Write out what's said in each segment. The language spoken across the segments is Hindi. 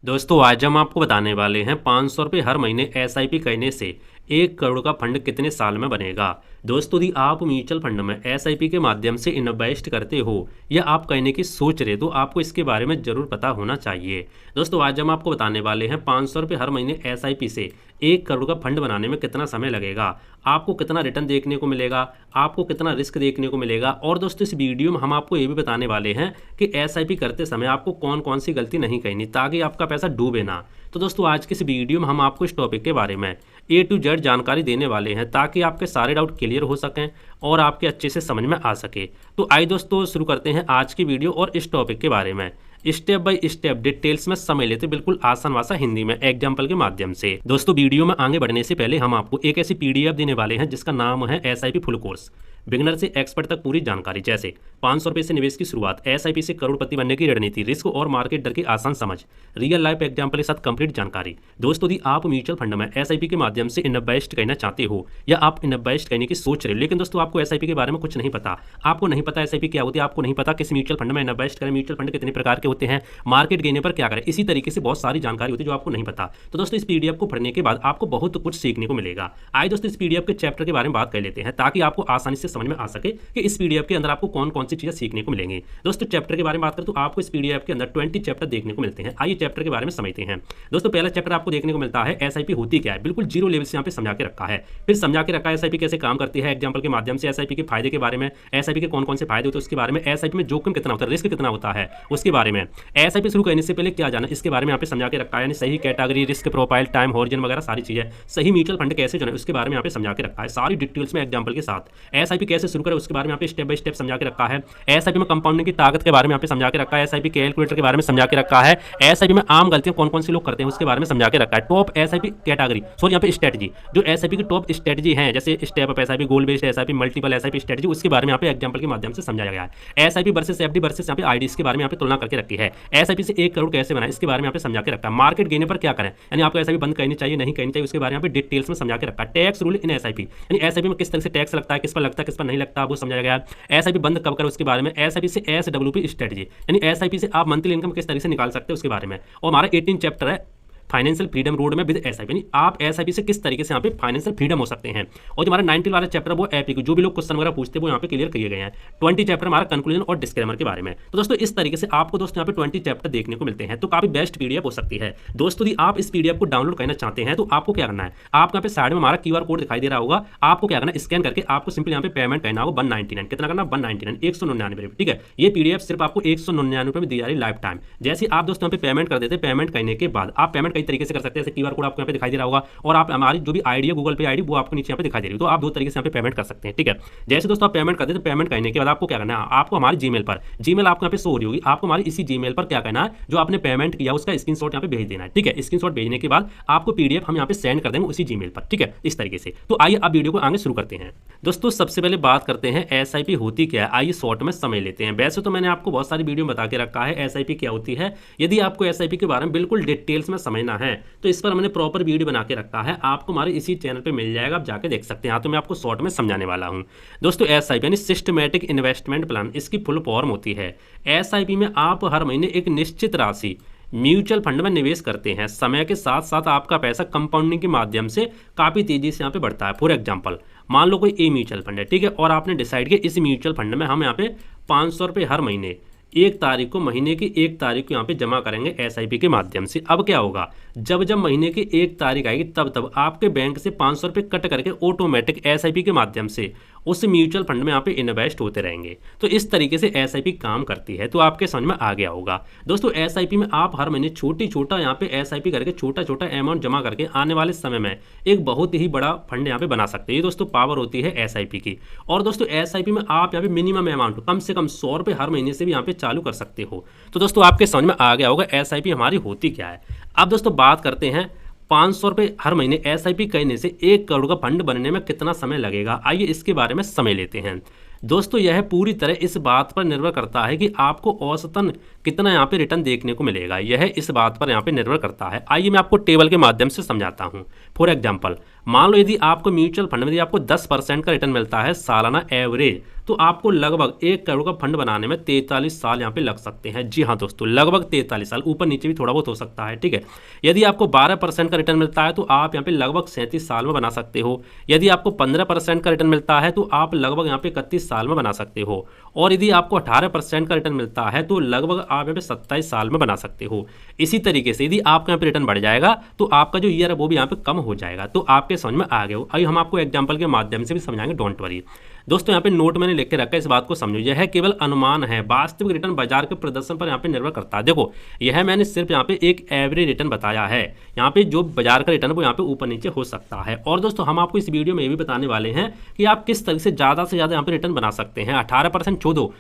दोस्तों आज हम आपको बताने वाले हैं 500 रुपये हर महीने एसआईपी करने से 1 करोड़ का फंड कितने साल में बनेगा। दोस्तों यदि आप म्यूचुअल फंड में एसआईपी के माध्यम से इन्वेस्ट करते हो या आप करने की सोच रहे तो आपको इसके बारे में जरूर पता होना चाहिए। दोस्तों आज हम आपको बताने वाले हैं 500 रुपये हर महीने एसआईपी से 1 करोड़ का फंड बनाने में कितना समय लगेगा, आपको कितना रिटर्न देखने को मिलेगा, आपको कितना रिस्क देखने को मिलेगा। और दोस्तों इस वीडियो में हम आपको ये भी बताने वाले हैं कि एसआईपी करते समय आपको कौन कौन सी गलती नहीं करनी ताकि आपका पैसा डूबे ना। तो दोस्तों आज के इस वीडियो में हम आपको इस टॉपिक के बारे में A to Z जानकारी देने वाले हैं ताकि आपके सारे डाउट क्लियर हो सकें और आपके अच्छे से समझ में आ सके। तो आइए दोस्तों शुरू करते हैं आज की वीडियो और इस टॉपिक के बारे में स्टेप बाय स्टेप डिटेल्स में समझ लेते बिल्कुल आसान भाषा हिंदी में एग्जाम्पल के माध्यम से। दोस्तों वीडियो में आगे बढ़ने से पहले हम आपको एक ऐसी पीडीएफ देने वाले हैं जिसका नाम है एसआईपी फुल कोर्स, बिगनर से एक्सपर्ट तक पूरी जानकारी, जैसे 500 रुपये से निवेश की शुरुआत, एसआईपी से करोड़पति बनने की रणनीति, रिस्क और मार्केट डर की आसान समझ, रियल लाइफ एग्जाम्पल के साथ कंप्लीट जानकारी। दोस्तों यदि आप म्यूचुअल फंड में एसआईपी के माध्यम से इन्वेस्ट करना चाहते हो या आप इन्वेस्ट करने की सोच रहे हो लेकिन दोस्तों आपको एसआईपी के बारे में कुछ नहीं पता, आपको नहीं पता एसआईपी क्या होती है, आपको नहीं पता किस म्यूचुअल फंड में इन्वेस्ट करें, म्यूचुअल फंड कितने प्रकार के होते हैं, मार्केट गिरने पर क्या करें, इसी तरीके से बहुत सारी जानकारी होती है जो आपको नहीं पता। तो दोस्तों इस पीडीएफ को पढ़ने के बाद आपको बहुत कुछ सीखने को मिलेगा। आइए दोस्तों इस पीडीएफ के चैप्टर के बारे में बात कर लेते हैं ताकि आपको आसानी से समझ में आ सके कि इस पीडीएफ के अंदर आपको कौन कौन सी चीजें सीखने को मिलेंगी। दोस्तों चैप्टर के बारे में बात करें तो आपको इस पीडीएफ के अंदर 20 चैप्टर देखने को मिलते हैं। आइए चैप्टर के बारे में समझते हैं। दोस्तों पहला चैप्टर आपको देखने को मिलता है एसआईपी होती क्या है, बिल्कुल जीरो लेवल से यहाँ पे समझा के रखा है। फिर समझा के रखा है एसआईपी कैसे काम करती है एग्जाम्पल के माध्यम से, एसआईपी के फायदे के बारे में, एसआईपी के कौन कौन से फायदे होते हैं उसके बारे में, एसआईपी में जोखिम कितना होता है, रिस्क कितना होता है उसके बारे में, एसआईपी शुरू करने से पहले क्या जाना इसके बारे में यहाँ पे समझा के रखा है, यानी सही category, risk profile, time horizon वगैरह सारी चीजें, सही म्यूचुअल फंड कैसे जाना उसके बारे में यहाँ पे समझा के रखा है सारी डिटेल्स में एग्जाम्पल के साथ। एसआईपी कैसे शुरू करें उसके बारे में यहाँ पे स्टेप बाय स्टेप समझा के रखा है। एसआईपी में कंपाउंडिंग की ताकत के बारे में यहाँ पे समझा के रखा है, एसआईपी कैलकुलेटर के बारे में समझा के रखा है, एसआईपी में आम गलतियां कौन कौन सी लोग करते हैं उसके बारे में समझा के रखा है, टॉप एसआईपी कैटेगरी सॉरी यहाँ पे स्ट्रेटजी, जो एसआईपी की टॉप स्ट्रेटजी है जैसे स्टेप अप एसआईपी, गोल based SIP, multiple SIP strategy, उसके बारे में यहाँ पे एग्जाम्पल के माध्यम से समझाया गया है। एसआईपी वर्सेस एफडी वर्सेस यहाँ पे आईडी के बारे में यहाँ पे तुलना करके रखी है। एसआईपी से 1 करोड़ कैसे बनाए इसके बारे में यहाँ पे समझा के रखा है। मार्केट गिरने पर क्या करें, यानी आपको एसआईपी बंद करनी चाहिए नहीं करनी चाहिए उसके बारे में यहाँ पे डिटेल्स में समझा के रखा है। टैक्स रूल इन एसआईपी, यानी एसआईपी में किस तरह से टैक्स लगता है, किस पर लगता है, किस पर नहीं लगता, वो समझाया गया है। एसआईपी बंद कब करें उसके बारे में, एसआईपी से एसडब्ल्यूपी स्ट्रेटजी, यानी एसआईपी से आप मंथली इनकम किस तरह से निकाल सकते हैं उसके बारे में। और हमारा 18 चैप्टर है फाइनेंशियल फ्रीडम रोड में विद एसआईपी, यानी आप एसआईपी से किस तरीके से यहाँ पे फाइनेंशियल फ्रीडम हो सकते हैं। और जो हमारा 19 वाला चैप्टर वो एपी जो भी लोग क्वेश्चन वगैरह पूछते हैं वो यहाँ पे क्लियर किए गए हैं। 20 चैप्टर हमारा कंक्लूजन और डिस्क्लेमर के बारे में। तो दोस्तों इस तरीके से आपको दोस्तों यहाँ पे 20 चैप्टर देखने को मिलते हैं, तो काफी बेस्ट पीडीएफ हो सकती है। दोस्तों यदि आप इस पीडीएफ को डाउनलोड करना चाहते हैं तो आपको क्या करना है, आपको यहाँ पे साइड में हमारा QR कोड दिखाई दे रहा होगा, आपको क्या करना है स्कैन करके आपको सिंपली यहाँ पे पेमेंट करना होगा 199, कितना करना 199 199 ठीक है। ये पीडीएफ सिर्फ आपको 199 में दी जा रही लाइफ टाइम। जैसे आप दोस्तों यहाँ पे पेमेंट कर देते हैं, पेमेंट करने के बाद आप पेमेंट कई तरीके से कर सकते हैं, QR कोड आपको यहाँ पे दिखाई दे रहा होगा और आप हमारी जो भी आईडी है गूगल पे आईडी वो आपको नीचे यहाँ पे दिखाई दे रही है, तो आप 2 तरीके से यहाँ पे पेमेंट कर सकते हैं ठीक है। जैसे दोस्तों आप पेमेंट करते हैं तो पेमेंट करने के बाद आपको क्या करना है, आपको हमारी जीमेल पर, जीमेल आपको यहाँ पे शो हो रही होगी, आपको हमारी इसी जीमेल पर क्या करना है, जो आपने पेमेंट किया उसका स्क्रीनशॉट यहाँ पे भेज देना है ठीक है। स्क्रीनशॉट भेजने के बाद आपको पीडीएफ हम यहाँ पे सेंड कर देंगे उसी जीमेल पर ठीक है, इस तरीके से। तो आइए अब वीडियो को आगे शुरू करते हैं। दोस्तों सबसे पहले बात करते हैं एसआईपी होती क्या है, आइए शॉर्ट में समझ लेते हैं। वैसे तो मैंने आपको बहुत सारी वीडियो में बता के रखा है एसआईपी क्या होती है। यदि आपको एसआईपी के बारे में बिल्कुल डिटेल्स में समझना है तो इस पर हमने प्रॉपर वीडियो बना के रखा है, आपको हमारे इसी चैनल पे मिल जाएगा, आप जाके देख सकते हैं। हाँ तो मैं आपको शॉर्ट में समझाने वाला हूं। दोस्तों एसआईपी यानी सिस्टमैटिक इन्वेस्टमेंट प्लान, इसकी फुल फॉर्म होती है। एसआईपी में आप हर महीने एक निश्चित राशि म्यूचुअल फंड में निवेश करते हैं, समय के साथ साथ आपका पैसा कंपाउंडिंग के माध्यम से काफी तेजी से यहाँ पे बढ़ता है। फॉर एग्जाम्पल मान लो कोई ए म्यूचुअल फंड है ठीक है, और आपने डिसाइड किया इस म्यूचुअल फंड में हम यहाँ पे 500 रुपये हर महीने 1 तारीख को, महीने की 1 तारीख को यहाँ पे जमा करेंगे एसआईपी के माध्यम से। अब क्या होगा, जब जब महीने की 1 तारीख आएगी तब तब आपके बैंक से 500 रुपये कट करके ऑटोमेटिक एसआईपी के माध्यम से उस म्यूचुअल फंड में यहाँ पे इन्वेस्ट होते रहेंगे। तो इस तरीके से एसआईपी काम करती है, तो आपके समझ में आ गया होगा। दोस्तों एसआईपी में आप हर महीने छोटा यहाँ पे एसआईपी करके छोटा अमाउंट जमा करके आने वाले समय में एक बहुत ही बड़ा फंड यहाँ पे बना सकते हैं। ये दोस्तों पावर होती है एसआईपी की। और दोस्तों एसआईपी में आप यहाँ पे मिनिमम अमाउंट कम से कम 100 रुपये हर महीने से भी यहाँ पे चालू कर सकते हो। तो दोस्तों आपके समझ में आ गया होगा एसआईपी हमारी होती क्या है। अब दोस्तों बात करते हैं 500 रुपये हर महीने एसआईपी करने से 1 करोड़ का फंड बनने में कितना समय लगेगा, आइए इसके बारे में समझ लेते हैं। दोस्तों यह पूरी तरह इस बात पर निर्भर करता है कि आपको औसतन कितना यहाँ पे रिटर्न देखने को मिलेगा, यह इस बात पर यहाँ पे निर्भर करता है। आइए मैं आपको टेबल के माध्यम से समझाता हूँ। फॉर एग्जाम्पल, मान लो यदि आपको म्यूचुअल फंड में यदि आपको 10% का रिटर्न मिलता है सालाना एवरेज, तो आपको लगभग 1 करोड़ का फंड बनाने में 43 साल यहाँ पे लग सकते हैं। जी हाँ दोस्तों, लगभग 43 साल, ऊपर नीचे भी थोड़ा बहुत हो सकता है, ठीक है। यदि आपको 12% का रिटर्न मिलता है तो आप यहाँ पे लगभग 37 साल में बना सकते हो। यदि आपको 15% का रिटर्न मिलता है तो आप लगभग यहाँ पे 31 साल में बना सकते हो। और यदि आपको 18% का रिटर्न मिलता है तो लगभग आप यहाँ पे 27 साल में बना सकते हो। इसी तरीके से यदि आपका यहाँ पे रिटर्न बढ़ जाएगा तो आपका जो ईयर है वो भी यहाँ पे कम हो जाएगा। तो आपके समझ में आ गया हो। अभी हम आपको एग्जाम्पल के माध्यम से भी समझाएंगे, डोंट वरी। दोस्तों यहाँ पे नोट मैंने लिख के रखा है, इस बात को समझो, यह केवल अनुमान है, वास्तविक रिटर्न बाजार के प्रदर्शन पर यहाँ पे निर्भर करता है। देखो, यह मैंने सिर्फ यहाँ पे एक एवरेज रिटर्न बताया है, यहाँ पे जो बाजार का रिटर्न वो यहाँ पे ऊपर नीचे हो सकता है। और दोस्तों हम आपको इस वीडियो में ये भी बताने वाले हैं कि आप किस तरह से ज़्यादा यहाँ पे रिटर्न बना सकते हैं। 18% छोड़ो।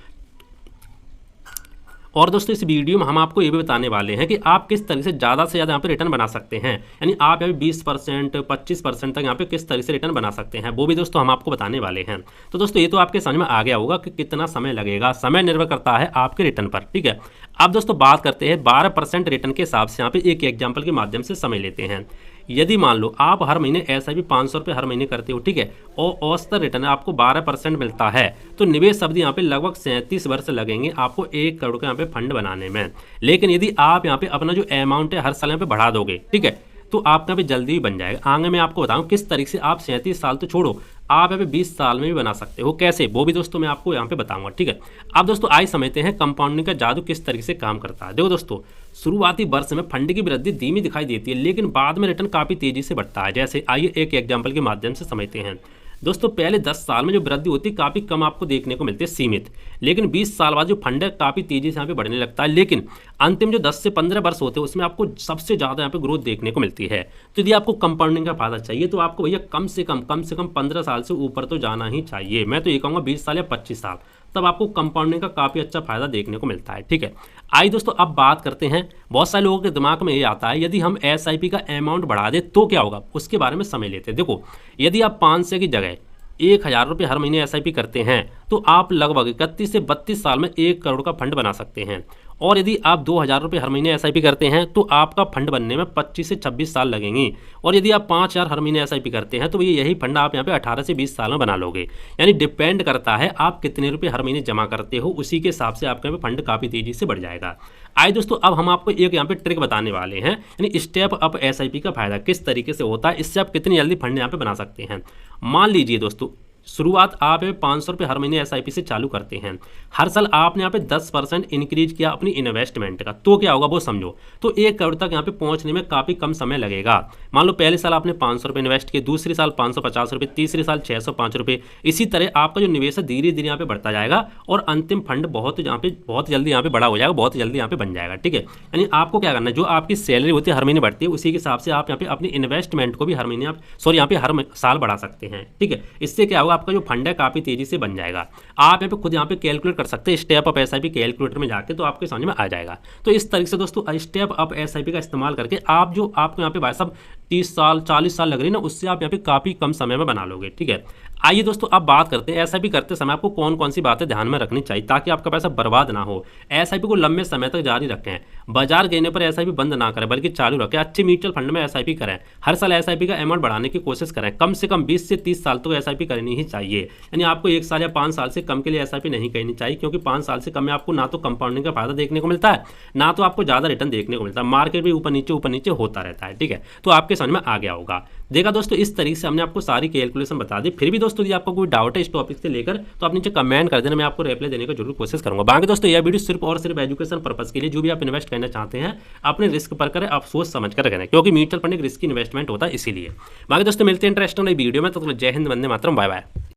और दोस्तों इस वीडियो में हम आपको ये भी बताने वाले हैं कि आप किस तरह से ज़्यादा यहाँ पे रिटर्न बना सकते हैं, यानी आप यहाँ पे 20% 25% तक यहाँ पे किस तरह से रिटर्न बना सकते हैं, वो भी दोस्तों हम आपको बताने वाले हैं। तो दोस्तों ये तो आपके समझ में आ गया होगा कि कितना समय लगेगा, समय निर्भर करता है आपके रिटर्न पर, ठीक है। अब दोस्तों बात करते हैं 12% रिटर्न के हिसाब से यहाँ पे एक एग्जाम्पल के माध्यम से समझ लेते हैं। यदि मान लो आप हर महीने SIP 500 रुपये हर महीने करते हो, ठीक है, और औसत रिटर्न आपको 12% मिलता है, तो निवेश अवधि यहाँ पे लगभग 37 वर्ष लगेंगे आपको 1 करोड़ का यहाँ पे फंड बनाने में। लेकिन यदि आप यहाँ पे अपना जो अमाउंट है हर साल यहाँ पे बढ़ा दोगे, ठीक है, तो आपका भी जल्दी ही बन जाएगा। आगे मैं आपको बताऊं किस तरीके से आप 37 साल तो छोड़ो, आप यहाँ पे 20 साल में भी बना सकते हो। कैसे, वो भी दोस्तों मैं आपको यहाँ पे बताऊंगा, ठीक है। अब दोस्तों आइए समझते हैं कंपाउंडिंग का जादू किस तरीके से काम करता है। देखो दोस्तों, शुरुआती वर्ष में फंड की वृद्धि धीमी दिखाई देती है, लेकिन बाद में रिटर्न काफ़ी तेजी से बढ़ता है। जैसे आइए एक एग्जाम्पल के माध्यम से समझते हैं। दोस्तों पहले 10 साल में जो वृद्धि होती है काफ़ी कम आपको देखने को मिलती है, सीमित, लेकिन 20 साल बाद जो फंड है काफ़ी तेजी से यहाँ पे बढ़ने लगता है। लेकिन अंतिम जो 10 से 15 वर्ष होते हैं उसमें आपको सबसे ज़्यादा यहाँ पे ग्रोथ देखने को मिलती है। तो यदि आपको कंपाउंडिंग का फायदा चाहिए तो आपको भैया कम से कम 15 साल से ऊपर तो जाना ही चाहिए। मैं तो ये कहूँगा 20 साल या 25 साल, तब आपको कंपाउंडिंग का काफ़ी अच्छा फायदा देखने को मिलता है, ठीक है। आइए दोस्तों अब बात करते हैं, बहुत सारे लोगों के दिमाग में ये आता है यदि हम SIP का अमाउंट बढ़ा दें तो क्या होगा, उसके बारे में समझ लेते हैं। देखो, यदि आप 500 की जगह 1000 रुपये हर महीने SIP करते हैं तो आप लगभग 31 से 32 साल में 1 करोड़ का फंड बना सकते हैं। और यदि आप 2000 रुपये हर महीने SIP करते हैं तो आपका फंड बनने में 25 से 26 साल लगेंगे। और यदि आप 5000 हर महीने SIP करते हैं तो यही फंड आप यहाँ पे 18 से 20 साल में बना लोगे। यानी डिपेंड करता है आप कितने रुपये हर महीने जमा करते हो, उसी के हिसाब से आपका फंड काफ़ी तेज़ी से बढ़ जाएगा। आइए दोस्तों अब हम आपको एक यहाँ पे ट्रिक बताने वाले हैं, यानी स्टेप अप SIP का फायदा किस तरीके से होता है, इससे आप कितनी जल्दी फंड यहाँ पे बना सकते हैं। मान लीजिए दोस्तों, शुरुआत आप 500 रुपये हर महीने SIP से चालू करते हैं, हर साल आपने यहाँ पे 10% इंक्रीज किया अपनी इन्वेस्टमेंट का, तो क्या होगा वो समझो। तो 1 करोड़ तक यहाँ पे पहुँचने में काफ़ी कम समय लगेगा। मान लो पहले साल आपने 500 रुपये इन्वेस्ट किए, दूसरे साल 550 रुपये, तीसरे साल 605 रुपये, इसी तरह आपका जो निवेश है धीरे धीरे यहाँ पे बढ़ता जाएगा और अंतिम फंड बहुत जल्दी यहाँ पे बड़ा हो जाएगा, बहुत जल्दी यहाँ पे बन जाएगा, ठीक है। यानी आपको क्या करना है, जो आपकी सैलरी होती है हर महीने बढ़ती है, उसी के हिसाब से आप यहाँ पे अपनी इन्वेस्टमेंट को भी हर महीने यहाँ पे हर साल बढ़ा सकते हैं, ठीक है। इससे क्या होगा, आपका जो फंड है काफ़ी तेजी से बन जाएगा। आप यहाँ पे खुद यहाँ पे कैलकुलेट कर सकते हैं स्टेप अप SIP कैलकुलेटर में जाके, तो आपके समझ में आ जाएगा। तो इस तरीके से दोस्तों स्टेप अप SIP का इस्तेमाल करके आप जो आपको यहाँ पे भाई साहब 30 साल 40 साल लग रही है ना, उससे आप यहाँ पे काफ़ी कम समय में बना लोगे, ठीक है। आइए दोस्तों अब बात करते हैं SIP करते समय आपको कौन कौन सी बातें ध्यान में रखनी चाहिए ताकि आपका पैसा बर्बाद ना हो। SIP को लंबे समय तक जारी रखें, बाजार गिरने पर SIP बंद ना करें बल्कि चालू रखें, अच्छे म्यूचुअल फंड में SIP करें, हर साल SIP का अमाउंट बढ़ाने की कोशिश करें, कम से कम 20 से 30 साल तो SIP करनी ही चाहिए। यानी आपको 1 साल या 5 साल से कम के लिए SIP नहीं करनी चाहिए, क्योंकि 5 साल से कम में आपको ना तो कंपाउंडिंग का फायदा देखने को मिलता है, ना तो आपको ज़्यादा रिटर्न देखने को मिलता है, मार्केट भी ऊपर नीचे होता रहता है, ठीक है। तो आपके समझ में आ गया होगा। देखा दोस्तों, इस तरीके से हमने आपको सारी कैलकुलेशन बता दी। फिर भी दोस्तों यदि आपको कोई डाउट है इस टॉपिक से लेकर तो आप नीचे कमेंट कर देना, मैं आपको रिप्लाई देने का जरूर कोशिश करूंगा। बाकी दोस्तों यह वीडियो सिर्फ और सिर्फ एजुकेशन पर्पस के लिए, जो भी आप इन्वेस्ट करना चाहते हैं अपने रिस्क पर करें, आप सोच समझ कर करें, क्योंकि म्यूचुअल फंड एक रिस्की इन्वेस्टमेंट होता है इसीलिए। बाकी दोस्तों मिलते हैं इंटरेस्टिंग वीडियो में, तो जय हिंद, वंदे मातरम, बाय बाय।